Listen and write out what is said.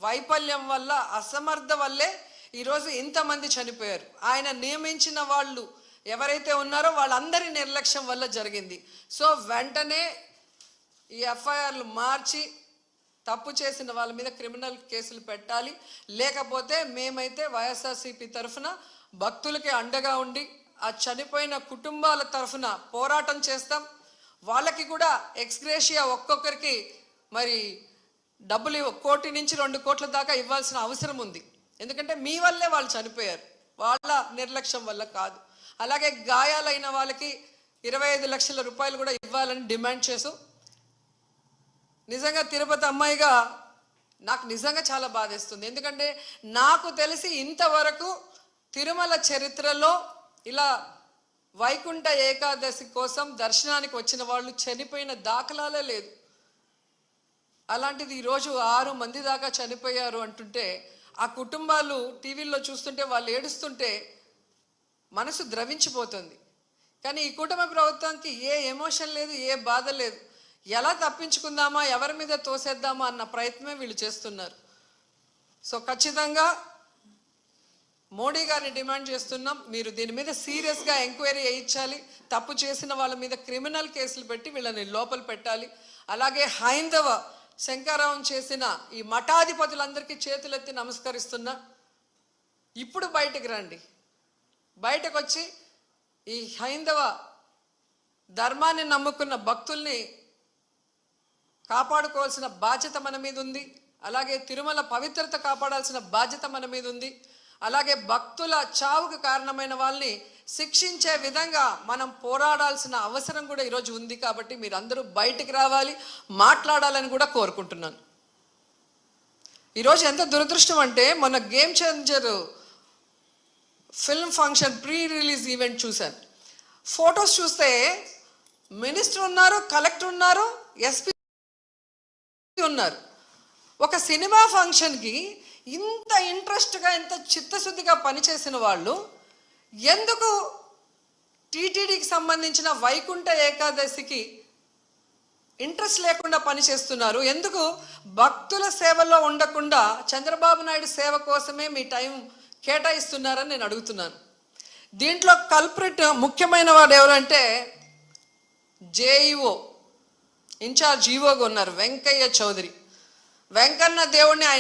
వైఫల్యం వల్ల, అసమర్థ వల్లే ఈరోజు ఇంతమంది చనిపోయారు. ఆయన నియమించిన వాళ్ళు ఎవరైతే ఉన్నారో వాళ్ళందరి నిర్లక్ష్యం వల్ల జరిగింది. సో వెంటనే ఈ ఎఫ్ఐఆర్లు మార్చి తప్పు చేసిన వాళ్ళ మీద క్రిమినల్ కేసులు పెట్టాలి. లేకపోతే మేమైతే వైఎస్ఆర్సీపీ తరఫున భక్తులకి అండగా ఉండి ఆ చనిపోయిన కుటుంబాల తరఫున పోరాటం చేస్తాం. వాళ్ళకి కూడా ఎక్స్గ్రేషియా ఒక్కొక్కరికి మరి డబ్బులు 1 కోటి నుంచి 2 కోట్ల దాకా ఇవ్వాల్సిన అవసరం ఉంది. ఎందుకంటే మీ వల్లే వాళ్ళు చనిపోయారు, వాళ్ళ నిర్లక్ష్యం వల్ల కాదు. అలాగే గాయాలైన వాళ్ళకి 25 లక్షల రూపాయలు కూడా ఇవ్వాలని డిమాండ్ చేస్తూ, నిజంగా తిరుపతి అమ్మాయిగా నాకు నిజంగా చాలా బాధేస్తుంది. ఎందుకంటే నాకు తెలిసి ఇంతవరకు తిరుమల చరిత్రలో ఇలా వైకుంఠ ఏకాదశి కోసం దర్శనానికి వచ్చిన వాళ్ళు చనిపోయిన దాఖలాలే లేదు. అలాంటిది ఈరోజు 6 మంది దాకా చనిపోయారు అంటుంటే, ఆ కుటుంబాలు టీవీల్లో చూస్తుంటే వాళ్ళు ఏడుస్తుంటే మనసు ద్రవించిపోతుంది. కానీ ఈ కుటుంబ ప్రభుత్వానికి ఏ ఎమోషన్ లేదు, ఏ బాధ లేదు. ఎలా తప్పించుకుందామా, ఎవరి మీద తోసేద్దామా అన్న ప్రయత్నమే వీళ్ళు చేస్తున్నారు. సో ఖచ్చితంగా మోడీ గారిని డిమాండ్ చేస్తున్నాం, మీరు దీని మీద సీరియస్గా ఎంక్వైరీ చేయించాలి. తప్పు చేసిన వాళ్ళ మీద క్రిమినల్ కేసులు పెట్టి వీళ్ళని లోపల పెట్టాలి. అలాగే హైందవ శంకరావం చేసిన ఈ మఠాధిపతులందరికీ చేతులెత్తి నమస్కరిస్తున్నా, ఇప్పుడు బయటకు రండి. బయటకు వచ్చి ఈ హైందవ ధర్మాన్ని నమ్ముకున్న భక్తుల్ని కాపాడుకోవాల్సిన బాధ్యత మన మీద ఉంది. అలాగే తిరుమల పవిత్రత కాపాడాల్సిన బాధ్యత మన మీద ఉంది. అలాగే భక్తుల చావుకు కారణమైన వాళ్ళని శిక్షించే విధంగా మనం పోరాడాల్సిన అవసరం కూడా ఈరోజు ఉంది. కాబట్టి మీరు అందరూ బయటికి రావాలి, మాట్లాడాలని కూడా కోరుకుంటున్నాను. ఈరోజు ఎంత దురదృష్టం అంటే, మొన్న game changer film function pre release event చూశాను. ఫొటోస్ చూస్తే మినిస్టర్ ఉన్నారు, కలెక్టర్ ఉన్నారు, ఎస్పీ ఉన్నారు. ఒక సినిమా ఫంక్షన్కి ఇంత ఇంట్రెస్ట్గా, ఇంత చిత్తశుద్ధిగా పనిచేసిన వాళ్ళు ఎందుకు టీటీడీకి సంబంధించిన వైకుంఠ ఏకాదశికి ఇంట్రెస్ట్ లేకుండా పనిచేస్తున్నారు? ఎందుకు భక్తుల సేవలో ఉండకుండా చంద్రబాబు నాయుడు సేవ కోసమే మీ టైం కేటాయిస్తున్నారని నేను అడుగుతున్నాను. దీంట్లో కల్ప్రిట్ ముఖ్యమైన వాడు ఎవరంటే జేఈఓ ఇన్ఛార్జ్ ఈఓగా ఉన్నారు వెంకయ్య చౌదరి. వెంకన్న దేవుడిని ఆయన